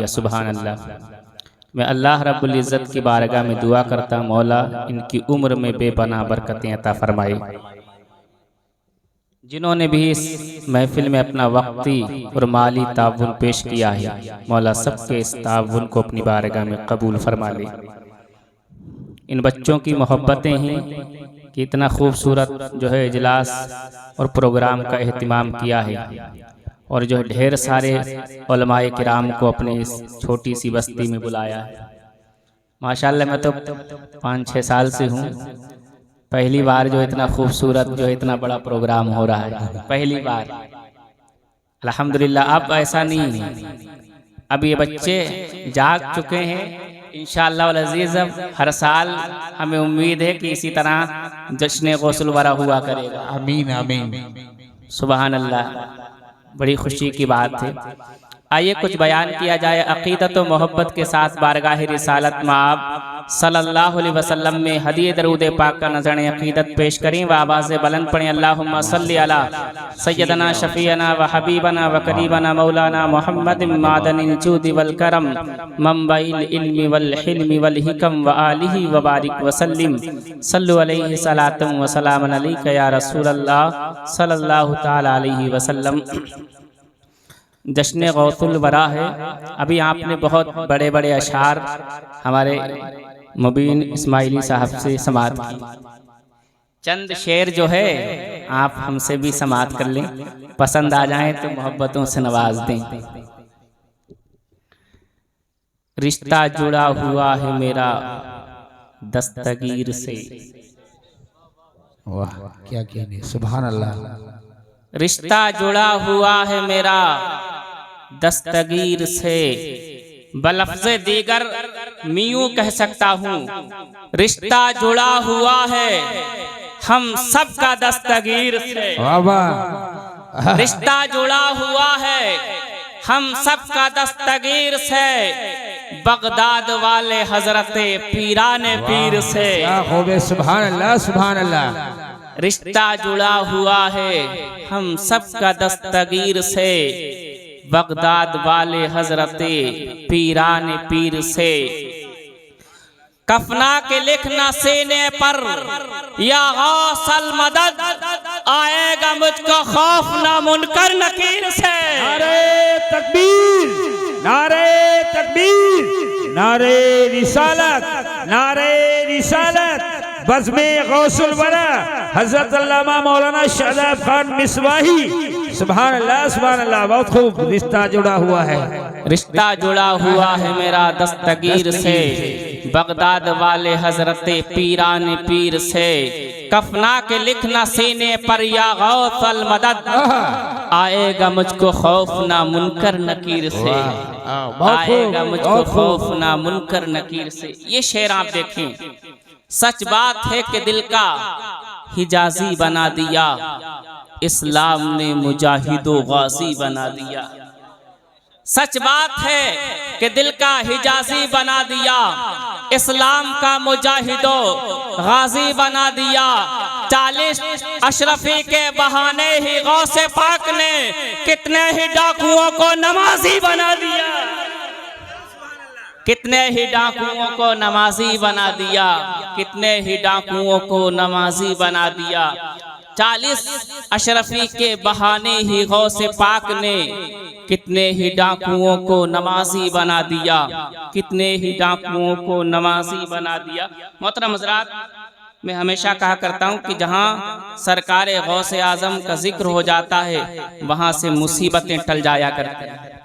सुभान अल्लाह। मैं अल्लाह रब्बुल इज़्ज़त की बारगाह में दुआ करता मौला इनकी उम्र में बेपनाह बरकतें अता फरमाए। जिन्होंने भी इस महफिल में अपना वक्ती और माली ताउन पेश किया है, मौला सबके इस ताउन को अपनी बारगाह में कबूल फरमा ले। इन बच्चों की मोहब्बतें हैं कि इतना खूबसूरत जो है इजलास और प्रोग्राम का एहतिमाम किया है और जो ढेर सारे उलमाए किराम को अपने इस छोटी सी बस्ती में बुलाया है। माशाअल्लाह मैं तो 5-6 साल से हूँ, पहली बार जो इतना खूबसूरत जो इतना बड़ा प्रोग्राम हो रहा है, पहली बार अल्हम्दुलिल्लाह। अब ऐसा नहीं है, अब ये बच्चे जाग चुके हैं इंशाअल्लाह वल अज़ीज़। अब हर साल हमें उम्मीद है कि इसी तरह जश्न गौसुल वरा हुआ करेगा। आमीन आमीन। सुभान अल्लाह, बड़ी खुशी की बात है। आइए कुछ बयान किया जाए अक़ीदत व मोहब्बत के साथ बारगाह रिसालत माब सल्लल्लाहु अलैहि वसल्लम में हदीए दरूद पाक का नज़र अक़ीदत पेश करें व आवाज़ बुलंद पढ़ें। अल्लाहुम्मा सल्लि अला सय्यदना शफ़ीअना व हबीबना व करीबना मौलाना मुहम्मद मादनिल जूदि वल करम मंबइल इल्मि वल हिल्मि वल हिकम व आलिहि व बारिक व सल्लिम सल्लु अलैहि सलातम व सलामन अलैका या रसूलल्लाह सल्लल्लाहु तआला अलैहि वसल्लम। जश्न गौसुल वरा है। अभी आपने बहुत बड़े बड़े अशार हमारे मुबीन इस्माइली साहब से समात की, चंद शेर जो है आप हमसे भी समात कर लें, पसंद आ जाएं तो मोहब्बतों से नवाज दें। रिश्ता जुड़ा हुआ है मेरा दस्तगीर से। वाह क्या कहने, सुभान अल्लाह। रिश्ता जुड़ा हुआ है मेरा दस्तगीर से, बलफ्ज़े दीगर मियूं कह सकता हूँ। रिश्ता जुड़ा हुआ है हम सबका दस्तगीर से। रिश्ता जुड़ा हुआ है हम सबका दस्तगीर से, बगदाद वाले हजरते पीराने पीर से। सुभान अल्लाह सुभान अल्लाह। रिश्ता जुड़ा हुआ है हम सबका दस्तगीर से, बगदाद वाले हजरते पीरान पीर से। कफना के लिखना सीने पर या गौसल मदद, आएगा मुझको खौफ ना मुनकर नकीर से। नारे तकबीर, नारे तकबीर, नारे रिसालत, नारे रिसालत। बज़्मे गौसुल वरा हज़रत अल्लामा मौलाना शादाब खान मिसवाही। सुभान अल्लाह सुभान अल्लाह, बहुत खूब। रिश्ता जुड़ा हुआ है, रिश्ता जुड़ा हुआ है मेरा दस्तगीर से, बगदाद वाले हजरते पीरान पीर से। कफना के लिखना सीने पर या गौसल मदद, आएगा मुझको खौफ ना मुनकर नकीर से। आएगा मुझको खौफ ना मुनकर नकीर से। ये शेर आप देखें, सच बात है कि दिल का हिजाजी बना दिया, इस्लाम ने मुजाहिदो गाजी बना दिया। सच बात है कि दिल का हिजाजी बना दिया, इस्लाम का मुजाहिदो गाजी बना दिया। 40 अशरफी के बहाने ही गौसे पाक ने कितने ही डाकुओं को नमाजी बना दिया, कितने ही डाकुओं को नमाजी बना दिया, कितने ही डाकुओं को नमाजी बना दिया। 40 अशरफी के बहाने ही गौसे पाक ने कितने ही डाकुओं को नमाजी बना दिया, कितने ही डाकुओं को नमाजी बना दिया। मोहतरम हज़रात, मैं हमेशा कहा करता हूँ कि जहाँ सरकार गौसे आज़म का जिक्र हो जाता है वहाँ से मुसीबतें टल जाया करती हैं,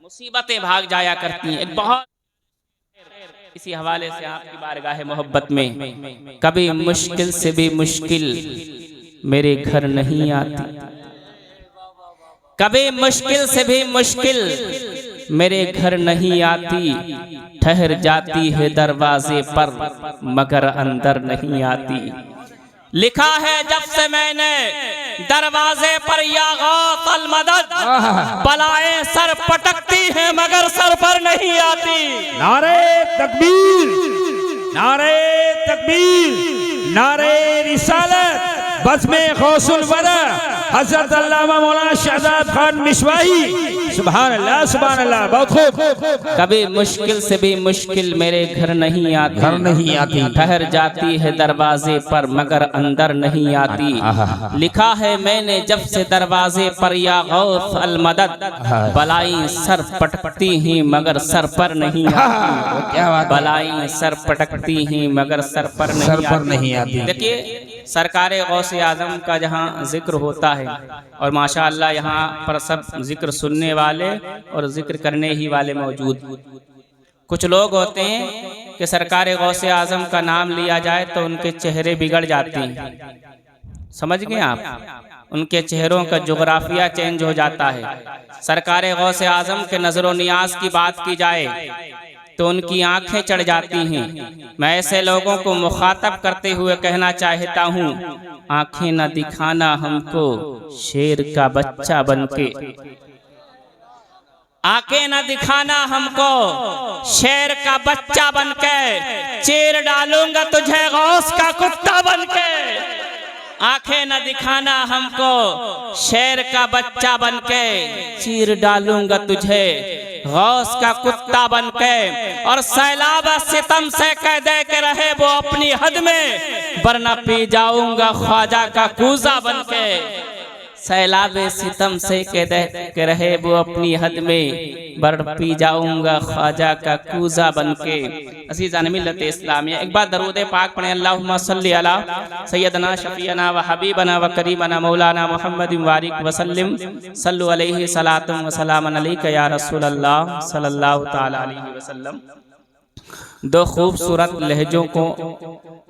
मुसीबतें भाग जाया करती हैं। एक बहुत इसी हवाले से आपकी बारगाह मोहब्बत में कभी मुश्किल से भी मुश्किल मेरे घर नहीं आती, कभी मुश्किल से भी मुश्किल मेरे घर नहीं आती। ठहर जाती है दरवाजे पर मगर अंदर नहीं आती। लिखा है जब से मैंने दरवाजे पर या गौसल मदद, बलाएं सर पटकती हैं मगर सर पर नहीं आती। नारे तकबीर, नारे तकबीर, नारे रिसालत। बज़्मे गौसुल वरा हजरत अल्लामा मौलाना शहजाद खान मिसवाही। सुभान अल्लाह सुभान अल्लाह, बहुत खूब। कभी मुश्किल से भी मुश्किल मेरे घर नहीं आती, घर नहीं आती, ठहर जाती है दरवाजे पर मगर अंदर नहीं आती। लिखा है मैंने जब से दरवाजे पर या गौस अल मदद, बलाई सर पटकती ही मगर सर पर नहीं आती। क्या बात, बलाई सर पटकती ही मगर सर पर नहीं आती। देखिए सरकारे गौसे आजम का जहाँ जिक्र होता है और माशाअल्लाह यहाँ पर सब जिक्र सुनने वाले और जिक्र करने ही वाले मौजूद। कुछ लोग होते हैं कि सरकारे गौसे आजम का नाम लिया जाए तो उनके चेहरे बिगड़ जाते हैं, समझ गए आप, उनके चेहरों का जोग्राफिया चेंज हो जाता है। सरकारे गौसे आजम के नजरो नियाज की बात की जाए तो उनकी आंखें चढ़ जाती हैं। मैं ऐसे लोगों को मुखातब करते हुए कहना चाहता हूँ, आंखें न दिखाना हमको शेर का बच्चा बनके, आंखें न दिखाना हमको शेर का बच्चा बनके, चीर डालूंगा तुझे गौस का कुत्ता बनके। आंखें न दिखाना हमको शेर का बच्चा बनके, चीर डालूंगा तुझे गौस का कुत्ता बनके। और सैलाब सितम से कह दे के रहे वो अपनी हद में, वरना पी जाऊंगा ख्वाजा का कूजा बनके। सैलाब सितम से कह दे के रहे वो अपनी हद में, वरना पी जाऊंगा ख्वाजा का कूजा बनके। अज़ीज़ान मिल्लत इस्लामिया, एक बार दरूद पाक पढ़ें, अल्लाहुम्मा सल्ली अला सय्यदना शफीअना व हबीबना व करीमना मौलाना मुहम्मद वारिक वसल्लम, सल्लु अलैहि सलातुम व सलामन अलैका या रसूलल्लाह सल्लल्लाहु तआला अलैहि वसल्लम। दो खूबसूरत लहजों को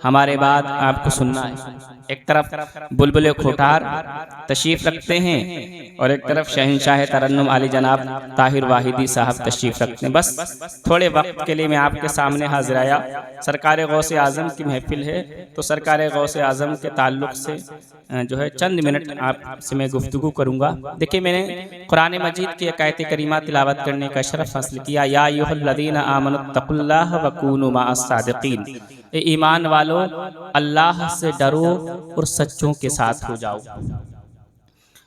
हमारे बाद आपको सुनना है। एक तरफ बुलबुल खोटार तशरीफ रखते हैं और एक तरफ शहंशाह तरन्नुम आली जनाब ताहिर वाहिदी साहब तशरीफ रखते हैं। बस थोड़े वक्त के लिए मैं आपके सामने हाजिर आया। सरकार गौसे आज़म की महफिल है तो सरकार गौसे आज़म के ताल्लुक़ से जो है चंद मिनट आपसे मैं गुफ्तगू करूँगा। देखिए, मैंने कुरान मजीद की एक आयत करीमा तिलावत करने का शरफ हासिल किया, या अय्युहल्लज़ीना आमनुत्तकुल्लाह व कूनू मअस सादिक़ीन। ईमान वालों, अल्लाह से डरो और सच्चों के साथ हो जाओ।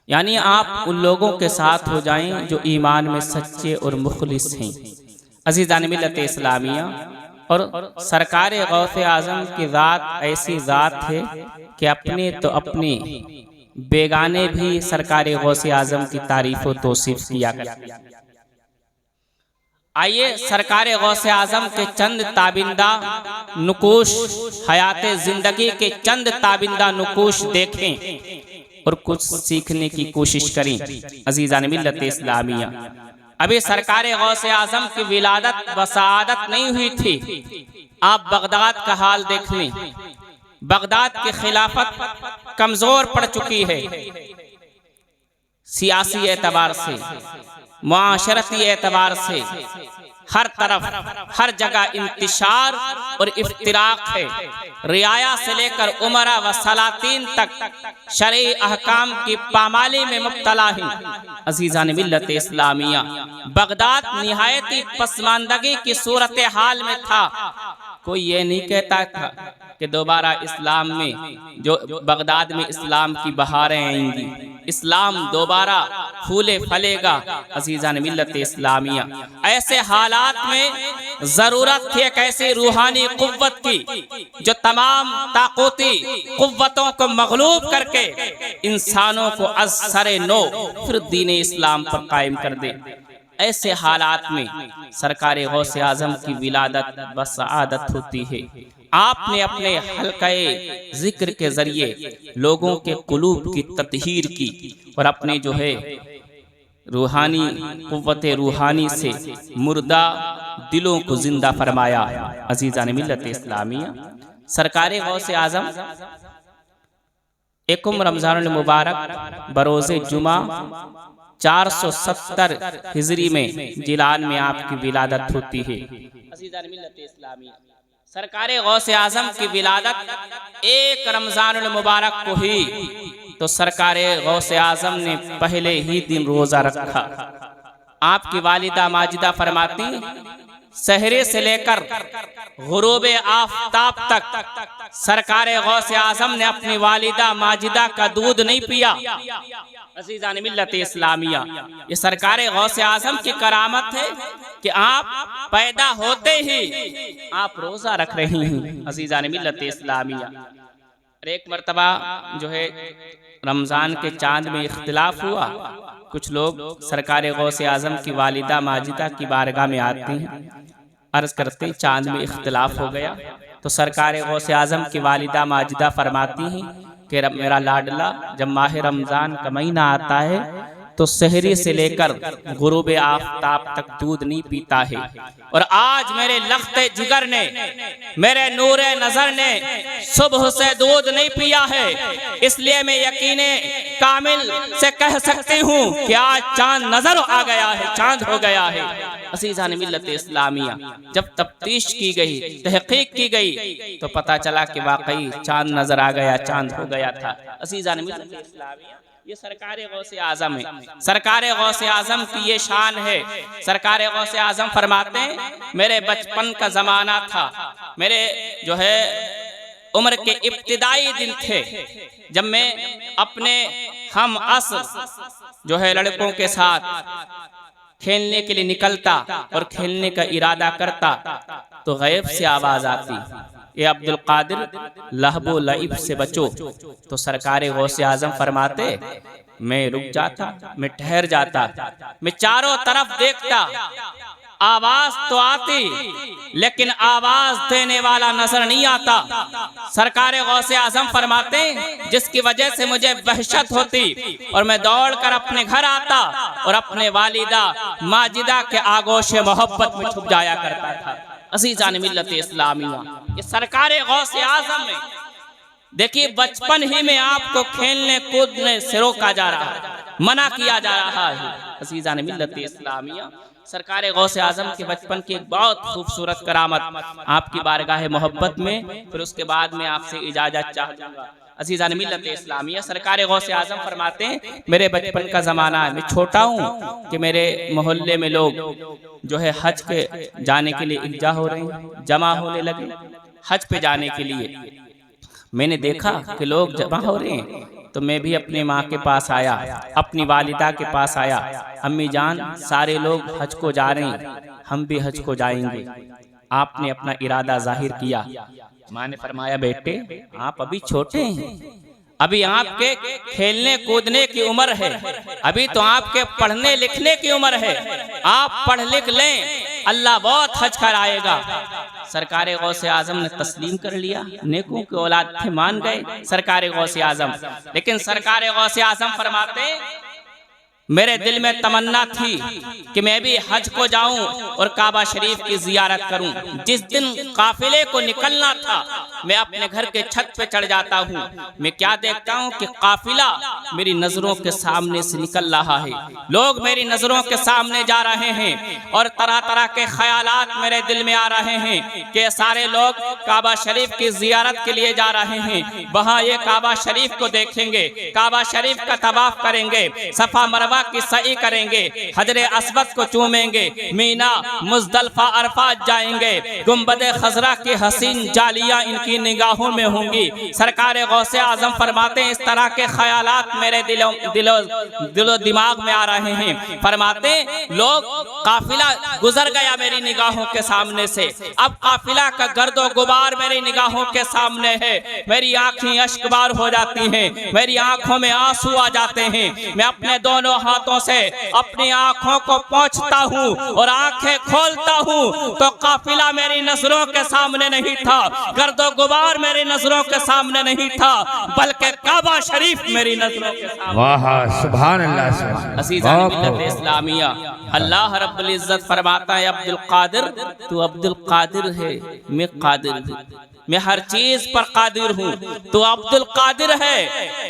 यानी आप उन लोगों के साथ हो जाएं जो ईमान में सच्चे और मुखलिस हैं। अज़ीज़ान मिल्लत इस्लामिया, और सरकार गौसे आज़म की ज़ात ऐसी ज़ात है कि अपने तो अपने बेगाने भी सरकार गौसे आज़म की तारीफ़ व तौसीफ़ किया करते हैं। आइए सरकार गौसे आज़म के चंद ताबिंदा नुकूश, हयात ज़िंदगी के चंद ताबिंदा नुकूश देखें और कुछ सीखने की कोशिश करें। अज़ीज़ान मिल्लत इस्लामिया, अभी सरकार गौसे आज़म की विलादत व सआदत नहीं हुई थी। आप बगदाद का हाल देख लें, बगदाद की खिलाफत कमज़ोर पड़ चुकी है, सियासी एतबार से, मुआशरती एतबार से। हर तरफ हर जगह इंतिशार और इफ्तिराक है। रियाया से लेकर उमरा व सलातीन तक शरई अहकाम की पामाली में मुब्तला है। अज़ीज़ान मिल्लत इस्लामिया, बगदाद निहायती पसमानदगी की सूरत हाल में था। कोई ये नहीं कहता था कि दोबारा इस्लाम में, जो बगदाद में इस्लाम की बहारें आएंगी, इस्लाम दोबारा फूले फलेगा। अज़ीज़ान मिल्लत इस्लामिया, ऐसे हालात में ज़रूरत थी एक ऐसी रूहानी कुव्वत की जो तमाम ताक़ूती कुव्वतों को मग़लूब करके इंसानों को अज़-सरे नो फिर दीन इस्लाम पर कायम कर दे। ऐसे हालात में सरकार गौसे आज़म की विलादत व सआदत होती है। आपने अपने हल्क़े ज़िक्र के ज़रिए लोगों के कुलूब की तत्हीर की और अपने जो है रूहानी कुव्वत रूहानी से मुर्दा दिलों को जिंदा फरमाया। अज़ीज़ान मिल्लत इस्लामिया, सरकार गौसे आज़म एकम रमज़ानुल मुबारक बरोज़े जुमा 470 हिजरी में जिलान में आपकी विलादत होती है। अज़ीज़ान मिल्लत इस्लामिया, सरकार गौसे आज़म की विलादत 1 रमज़ानुल मुबारक को ही तो सरकार गौसे आज़म ने पहले ही दिन रोज़ा रखा। आपकी वालिदा माजिदा फरमाती, सहरे से लेकर गुरूब आफताब तक सरकार गौसे आजम ने अपनी वालिदा माजिदा का दूध नहीं पिया। अज़ीज़ान मिल्लत इस्लामिया, ये सरकार गौसे आजम की करामत है कि आप पैदा होते ही आप रोजा रख रही हैं। अज़ीज़ान मिल्लत इस्लामिया, एक मर्तबा जो है रमज़ान के चांद में इख्तिलाफ हुआ। कुछ लोग सरकार गौसे आजम की वालिदा माजिदा की बारगाह में आते हैं, अर्ज करते चांद में इख्तिलाफ हो गया। तो सरकार गौसे आजम की वालिदा माजिदा फरमाती हैं कि मेरा लाडला जब माह रमज़ान का महीना आता है तो सहरी से लेकर गुरूब आफताब तक दूध नहीं पीता है। और आज मेरे लख्ते जिगर ने, मेरे नूरे नजर ने सुबह से दूध नहीं पिया है, इसलिए मैं यकीने कामिल से कह सकती हूँ कि आज चांद नजर आ गया है, चांद हो गया है। अज़ीज़ान मिल्लत इस्लामिया, जब तफ्तीश की गई, तहकीक की गई तो पता चला कि वाकई चांद नजर आ गया, चांद हो गया था। अज़ीज़ान मिल्लत इस्लामिया, ये सरकार गौसे आजम है। सरकार गौसे आजम की ये शान है। सरकार गौसे आजम फरमाते हैं मेरे बचपन का जमाना था, मेरे जो है उम्र के इब्तिदाई दिन थे जब मैं अपने हम असर जो है लड़कों के साथ खेलने के लिए निकलता और खेलने का इरादा करता तो गैब से आवाज आती, ये अब्दुल कादिर लहबो लईब से बचो। तो सरकार गौसे आजम फरमाते मैं रुक जाता, मैं ठहर जाता, मैं चारों तरफ देखता, आवाज तो आती लेकिन आवाज देने वाला नजर नहीं आता। सरकार गौसे आजम फरमाते जिसकी वजह से मुझे वहशत होती और मैं दौड़कर अपने घर आता और अपने वालिदा माजिदा के आगोशे मोहब्बत में छुप जाया करता था। अज़ीज़ान मिल्लत इस्लामिया, ये सरकार गौसे आजम में देखिए बचपन ही में आपको खेलने कूदने से रोका जा रहा है, मना किया जा रहा है। अज़ीज़ान मिल्लत इस्लामिया, सरकार गौसे आजम के बचपन की एक बहुत खूबसूरत करामत आपकी बारगाह मोहब्बत में, फिर उसके बाद में आपसे इजाजत चाहूँगा। अज़ीज़ान मिल्लत इस्लामिया, सरकार गौसे आजम फरमाते हैं मेरे बचपन का ज़माना है, मैं छोटा हूँ कि मेरे मोहल्ले में लोग जो है हज के जाने के लिए इल्जा हो रहे हैं, जमा होने लगे हज पे जाने के लिए। मैंने देखा कि लोग जमा हो रहे हैं तो मैं भी अपनी माँ के पास आया, अपनी वालिदा के पास आया, अम्मी जान सारे लोग हज को जा रहे हैं, हम भी हज को जाएंगे। आपने अपना इरादा जाहिर किया। माँ ने फरमाया बेटे आप अभी छोटे हैं, अभी आपके खेलने कूदने की उम्र है, अभी तो आपके पढ़ने लिखने की उम्र है, आप पढ़ लिख लें अल्लाह बहुत हज कराएगा। सरकार गौसे आजम ने तस्लीम कर लिया, नेकों के औलाद थे, मान गए सरकार गौसे आजम। लेकिन सरकार गौसे आजम फरमाते मेरे दिल में तमन्ना थी कि मैं भी हज को जाऊं और काबा शरीफ की जियारत करूं। जिस दिन काफिले को निकलना था मैं अपने घर के छत पे चढ़ जाता हूं, मैं क्या देखता हूं कि काफिला मेरी नजरों के सामने से निकल रहा है, लोग मेरी नजरों के सामने जा रहे हैं और तरह तरह के ख्यालात मेरे दिल में आ रहे हैं कि सारे लोग काबा शरीफ की जियारत के लिए जा रहे हैं, वहां ये काबा शरीफ को देखेंगे, काबा शरीफ का तवाफ करेंगे, सफा मरवा की सई करेंगे, हजरे अस्वद को चूमेंगे, मीना मुजदलफा अरफात जाएंगे, गुंबदे खजरा की हसीन जालियां इनकी निगाहों में होंगी। सरकार गौसे आजम फरमाते हैं इस तरह के ख्यालात मेरे दिलो दिमाग में आ रहे हैं। फरमाते लोग काफिला गुजर गया मेरी निगाहों के सामने से, अब काफिला का गर्दो गुबार मेरी निगाहों के सामने है, मेरी आंखें अश्कबार हो जाती हैं, मेरी आंखों में आंसू आ जाते हैं। मैं अपने दोनों हाथों से अपनी आंखों को पोंछता हूँ और आंखें खोलता हूँ तो काफिला मेरी नजरों के सामने नहीं था, गर्दो गुबार मेरी नजरों के सामने नहीं था, बल्कि काबा शरीफ मेरी नजरों के सामने। वाह सुभान अल्लाह। अज़ीज़ान मिल्लत इस्लामिया, अल्लाह रब्बुल इज्जत फरमाता है अब्दुल कादिर तू अब्दुल कादिर है, मैं कादिर हूँ, मैं हर चीज पर कादिर हूँ, तू अब्दुल कादिर है।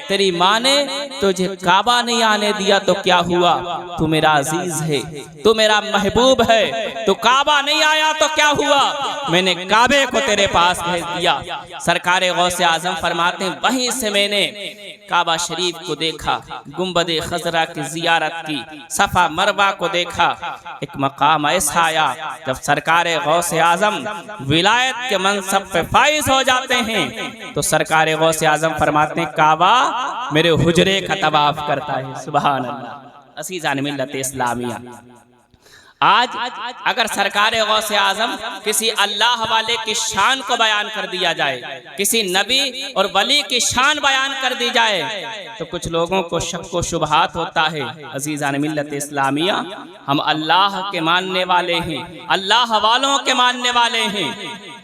तेरी माँ ने तुझे काबा नहीं आने दिया तो क्या हुआ, तू मेरा अजीज है, तू मेरा महबूब है, तू काबा नहीं आया तो क्या हुआ, मैंने काबे को तेरे पास भेज दिया। सरकार गौसे आजम फरमाते हैं वहीं से मैंने काबा शरीफ को देखा, गुंबद खजरा की जियारत की, सफा मरवा को देखा। एक मकाम ऐसा आया जब सरकार गौसे आजम विलायत के मनसब पे फाइज हो जाते हैं तो सरकार गौसे आजम फरमाते हैं काबा मेरे हुजरे का तवाफ करता है। सुभान अल्लाह। अज़ीज़ान मिल्लत इस्लामिया, आज अगर सरकार गौसे आजम किसी अल्लाह वाले की शान को बयान कर दिया जाए, किसी नबी और वली की शान बयान कर दी जाए तो कुछ लोगों को शक व शुबहात होता है। अज़ीज़ान मिल्लत इस्लामिया, हम अल्लाह के मानने वाले हैं, अल्लाह वालों के मानने वाले हैं।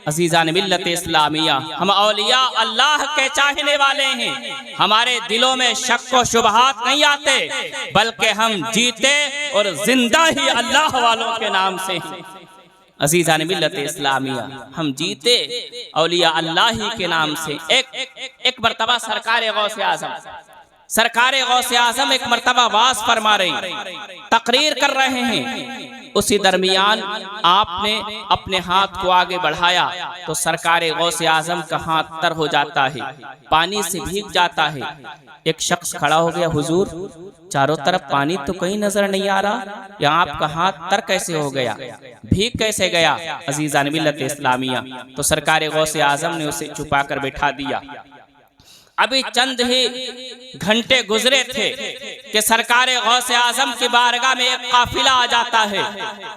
अज़ीज़ान मिल्लत इस्लामिया, हम औलिया अल्लाह के चाहने वाले हैं। हमारे दिलों में शक व शुबहात नहीं आते, बल्कि हम जीते और जिंदा ही अल्लाह वालों के नाम से हैं। अज़ीज़ान मिल्लत इस्लामिया, हम जीते औलिया अल्लाह ही के नाम से। एक मरतबा सरकार गौसे आज़म एक मरतबा वास फरमा रही, तकरीर कर रहे हैं। उसी दरमियान आपने अपने हाथ को आगे बढ़ाया तो सरकार गौसे आज़म का हाथ तर हो जाता है, पानी से भीग जाता है। एक शख्स खड़ा हो गया, हुजूर चारों तरफ पानी तो कहीं नजर नहीं आ रहा, या आपका हाथ तर कैसे हो गया, भीग कैसे गया? अज़ीज़ान मिल्लत इस्लामिया, तो सरकार गौसे आज़म ने उसे छुपा कर बैठा दिया। अभी चंद ही घंटे गुजरे थे कि सरकार गौसे आजम की बारगाह में एक काफिला आ जाता है।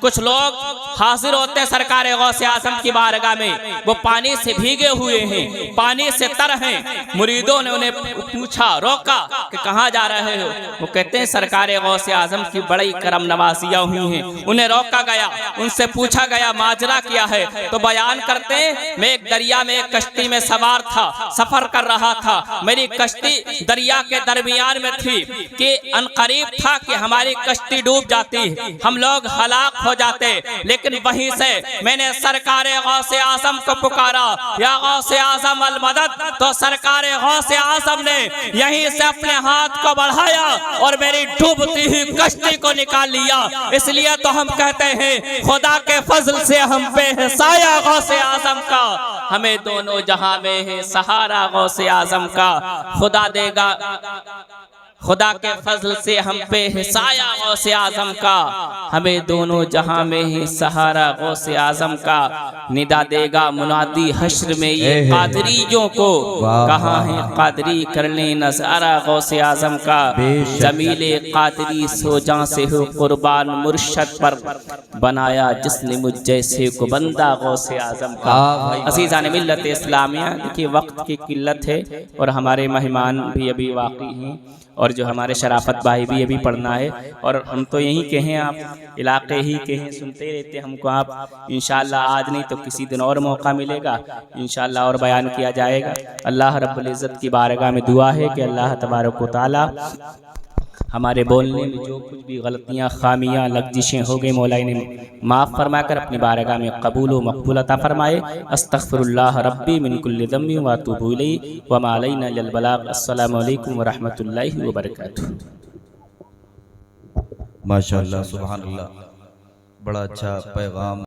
कुछ लोग हाजिर होते हैं सरकार गौसे आजम की बारगाह में, वो पानी से भीगे हुए हैं, पानी से तर हैं। मुरीदों ने उन्हें पूछा, रोका कि कहाँ जा रहे हो? वो कहते हैं सरकार गौसे आजम की बड़ी करम नवाजियाँ हुई हैं। उन्हें रोका गया, उनसे पूछा गया माजरा क्या है, तो बयान करते हैं मैं एक दरिया में एक कश्ती में सवार था, सफर कर रहा था, मेरी कश्ती दरिया के दरमियान में थी कि अनकरीब था कि हमारी कश्ती डूब जाती, हम लोग हलाक हो जाते। लेकिन वहीं से मैंने सरकार गौसे आजम को पुकारा, या गौसे आजम अल मदद, तो सरकार गौसे आजम ने यहीं से अपने हाथ को बढ़ाया और मेरी डूबती हुई कश्ती को निकाल लिया। इसलिए तो हम कहते हैं खुदा के फजल से हम पे है साया गौसे आजम का, हमें दोनों जहां में है सहारा गौसे आजम का। खुदा देगा, खुदा के फजल से हम पे है साया गौसे आजम का, हमें दोनों जहां में है सहारा गौसे आजम का। निदा देगा मुनादी हश्र में ये कादरियों को, कहाँ है कादरी करने नजारा गौसे आजम का। जमीले कादरी सोजा से हो कुर्बान मुर्शद पर, बनाया जिसने मुझ जैसे को बंदा गौसे आजम का। अज़ीज़ान मिल्लत इस्लामिया, देखिए वक्त की किल्लत है और हमारे मेहमान भी अभी वाक़ई हैं और जो हमारे शराफत भाई भी अभी पढ़ना है, और हम तो यहीं के हैं, आप इलाके ही के हैं, सुनते रहते हमको आप। इंशाअल्लाह आज नहीं तो किसी दिन और मौका मिलेगा, इंशाअल्लाह और बयान किया जाएगा। अल्लाह रब्बुल इज़्ज़त की बारगाह में दुआ है कि अल्लाह तबारक व तआला हमारे बोलने में जो कुछ भी गलतियाँ, खामियाँ, लग़ज़िशें हो गई, मौला इन्हें माफ़ फरमाकर अपनी बारगाह में कबूल व मक़बूल अता फरमाए। अस्तग़फ़िरुल्लाह रब्बी मिन कुल्लि ज़म्बिन व अतूबु इलैहि व मा अलैना इल्लल बलाग़। अस्सलामु अलैकुम व रहमतुल्लाहि व बरकातुहू। माशाअल्लाह, सुभान अल्लाह, बड़ा अच्छा पैगाम।